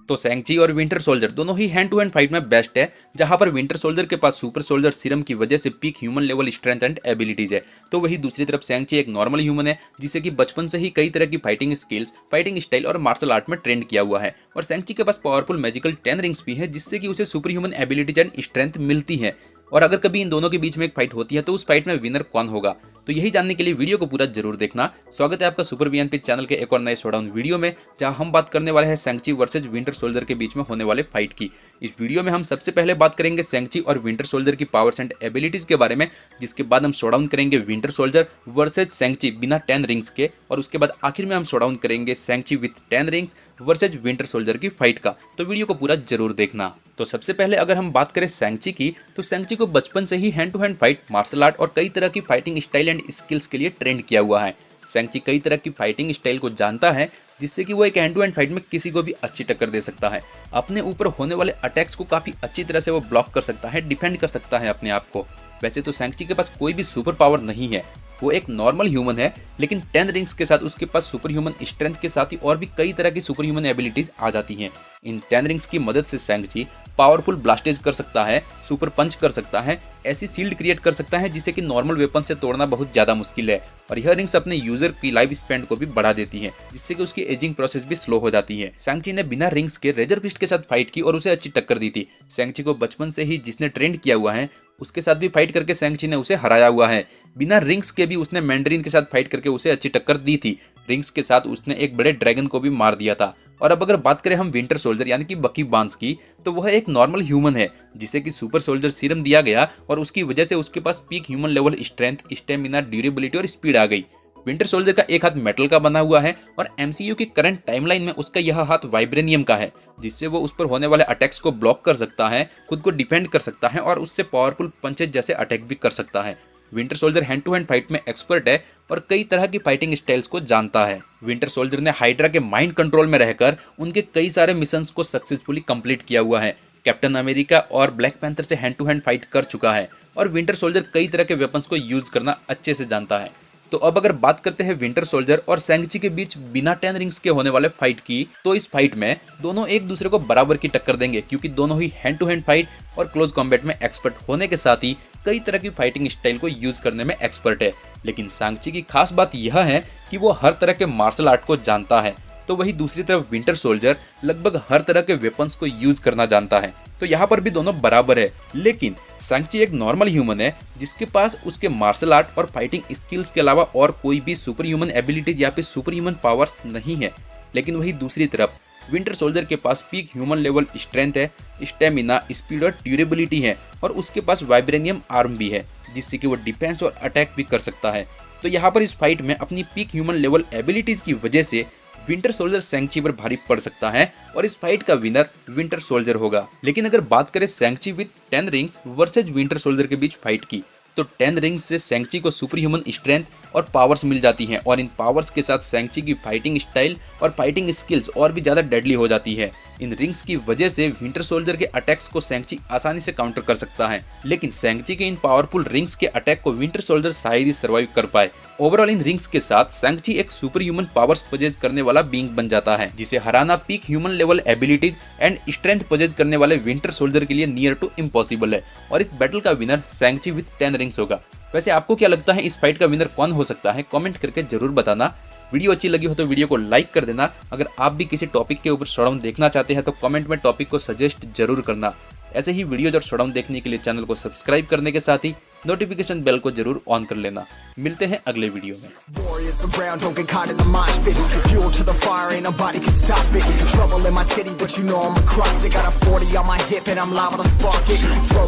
तो सैंग-ची और winter soldier दोनों ही हैंड टू हैंड फाइट में बेस्ट है, जहां पर विंटर सोल्जर के पास सुपर सोल्जर सीरम की वजह से peak human level strength and abilities है। तो वही दूसरी तरफ सैंग-ची एक नॉर्मल ह्यूमन है, जिसे कि बचपन से ही कई तरह की फाइटिंग स्किल्स, फाइटिंग स्टाइल और मार्शल आर्ट में ट्रेंड किया हुआ है। और सैंग-ची के पास पावरफुल मैजिकल 10 रिंग्स भी है, जिससे कि उसे super human abilities and strength मिलती है। और अगर कभी इन दोनों के बीच में एक फाइट होती है तो उस फाइट में विनर कौन होगा, तो यही जानने के लिए वीडियो को पूरा जरूर देखना। स्वागत है आपका सुपर वीएनपी चैनल के एक और नए शोडाउन वीडियो में, जहां हम बात करने वाले हैं सैंग-ची वर्सेज विंटर सोल्जर के बीच में होने वाले फाइट की। इस वीडियो में हम सबसे पहले बात करेंगे सैंग-ची और विंटर सोल्जर की पावर्स एंड एबिलिटीज के बारे में, जिसके बाद हम शोडाउन करेंगे विंटर सोल्जर वर्सेज सैंग-ची बिना 10 रिंग्स के, और उसके बाद आखिर में हम शोडाउन करेंगे Shang Chi with 10 Rings versus Winter Soldier की फाइट का। तो वीडियो को पूरा जरूर देखना। तो सबसे पहले अगर हम बात करें सैंग-ची की, तो सैंग-ची को बचपन से ही hand to hand fight, martial art और कई तरह की फाइटिंग स्टाइल एंड स्किल्स के लिए ट्रेंड किया हुआ है। सैंग-ची कई तरह की फाइटिंग स्टाइल को जानता है, जिससे कि वो एक हैंड टू हैंड फाइट में किसी को भी अच्छी टक्कर दे सकता है। अपने ऊपर होने वाले अटैक्स को काफी अच्छी तरह से वो ब्लॉक कर सकता है, डिफेंड कर सकता है अपने आप को। वैसे तो सैंग-ची के पास कोई भी सुपर पावर नहीं है, वो एक नॉर्मल ह्यूमन है, लेकिन 10 रिंग्स के साथ उसके पास सुपर ह्यूमन स्ट्रेंथ के साथ ही और भी कई तरह की सुपर ह्यूमन एबिलिटीज आ जाती हैं। इन 10 रिंग्स की मदद से सैंग-ची पावरफुल ब्लास्टेज कर सकता है, सुपर पंच कर सकता है, ऐसी शील्ड क्रिएट कर सकता है जिसे कि नॉर्मल वेपन से तोड़ना बहुत ज्यादा मुश्किल है। और यह रिंग्स अपने यूजर की लाइफ स्पैन को भी बढ़ा देती है, जिससे कि उसकी एजिंग प्रोसेस भी स्लो हो जाती है। सैंग-ची ने बिना रिंग्स के रेजर फिस्ट के साथ फाइट की और उसे अच्छी टक्कर दी थी। सैंग-ची को बचपन से ही जिसने ट्रेंड किया हुआ है, उसके साथ भी फाइट करके सैंग-ची ने उसे हराया हुआ है। बिना रिंग्स के भी उसने मैंडरिन के साथ फाइट करके उसे अच्छी टक्कर दी थी। रिंग्स के साथ उसने एक बड़े ड्रैगन को भी मार दिया था। और अब अगर बात करें हम विंटर सोल्जर यानी कि बकी बार्न्स की, तो वह एक नॉर्मल ह्यूमन है, जिसे कि सुपर सोल्जर सीरम दिया गया और उसकी वजह से उसके पास peak human level strength, stamina, durability और स्पीड आ गई। विंटर सोल्जर का एक हाथ मेटल का बना हुआ है और एमसीयू की करंट टाइमलाइन में उसका यह हाथ वाइब्रेनियम का है, जिससे वो उस पर होने वाले अटैक्स को ब्लॉक कर सकता है, खुद को डिफेंड कर सकता है और उससे पावरफुल पंचेज जैसे अटैक भी कर सकता है। Winter Soldier hand to hand fight में एक्सपर्ट है और कई तरह की फाइटिंग स्टाइल्स को जानता है। विंटर सोल्जर ने हाइड्रा के माइंड कंट्रोल में रहकर उनके कई सारे मिशंस को सक्सेसफुली कंप्लीट किया हुआ है। कैप्टन अमेरिका और ब्लैक पैंथर से हैंड टू हैंड फाइट कर चुका है और विंटर सोल्जर कई तरह के वेपन्स को यूज करना अच्छे से जानता है। तो अब अगर बात करते हैं विंटर सोल्जर और सैंग-ची के बीच बिना 10 रिंग्स के होने वाले फाइट की, तो इस फाइट में दोनों एक दूसरे को बराबर की टक्कर देंगे, क्योंकि दोनों ही हैंड टू हैंड फाइट और क्लोज कॉम्बैट में एक्सपर्ट होने के साथ ही कई तरह की फाइटिंग स्टाइल को यूज करने में एक्सपर्ट है। लेकिन सैंग-ची की खास बात यह है कि वो हर तरह के मार्शल आर्ट को जानता है, तो वही दूसरी तरफ विंटर सोल्जर लगभग हर तरह के वेपन्स को यूज करना जानता है। तो यहाँ पर भी दोनों बराबर है, लेकिन सैंग-ची एक नॉर्मल ह्यूमन है, जिसके पास उसके मार्शल आर्ट और फाइटिंग स्किल्स के अलावा और कोई भी सुपर ह्यूमन एबिलिटीज या फिर सुपर ह्यूमन पावर्स नहीं है। लेकिन वही दूसरी तरफ विंटर सोल्जर के पास पीक ह्यूमन लेवल स्ट्रेंथ है, स्टेमिना, स्पीड और ड्यूरेबिलिटी है, और उसके पास वाइब्रेनियम आर्म भी है, जिससे कि वो डिफेंस और अटैक भी कर सकता है। तो यहाँ पर इस फाइट में अपनी पीक ह्यूमन लेवल एबिलिटीज की वजह से विंटर सोल्जर सैंग-ची पर भारी पड़ सकता है और इस फाइट का विनर विंटर सोल्जर होगा। लेकिन अगर बात करें Shang Chi with 10 Rings versus Winter Soldier के बीच फाइट की, तो 10 रिंग्स से सैंग-ची को सुपर ह्यूमन स्ट्रेंथ और पावर्स मिल जाती हैं, और इन पावर्स के साथ सैंग-ची की फाइटिंग स्टाइल और फाइटिंग स्किल्स और भी ज्यादा डेडली हो जाती है। इन रिंग्स की वजह से विंटर सोल्जर के अटैक्स को सैंग-ची आसानी से काउंटर कर सकता है, लेकिन सैंग-ची के इन पावरफुल रिंग्स के अटैक को विंटर सोल्जर शायद ही सर्वाइव कर पाए। ओवरऑल इन रिंग्स के साथ सैंग-ची एक सुपर ह्यूमन पावर्स पजेज करने वाला बीइंग बन जाता है, जिसे हराना peak human level abilities and strength पजेज करने वाले विंटर सोल्जर के लिए नियर टू इम्पॉसिबल है, और इस बैटल का विनर सैंग-ची विद 10 रिंग्स होगा। वैसे आपको क्या लगता है इस फाइट का विनर कौन हो सकता है? कमेंट करके जरूर बताना। वीडियो अच्छी लगी हो तो वीडियो को लाइक कर देना। अगर आप भी किसी टॉपिक के ऊपर शोडाउन देखना चाहते हैं तो कमेंट में टॉपिक को सजेस्ट जरूर करना। ऐसे ही वीडियोज और शोडाउन देखने के लिए चैनल को सब्सक्राइब करने के साथ ही नोटिफिकेशन बेल को जरूर ऑन कर लेना। मिलते हैं अगले वीडियो में। Warriors around, don't get caught in the mosh pit. Fuel to the fire, ain't nobody can stop it. Trouble in my city, but you know I'm across it. Got a 40 on my hip and I'm liable to spark it. Throw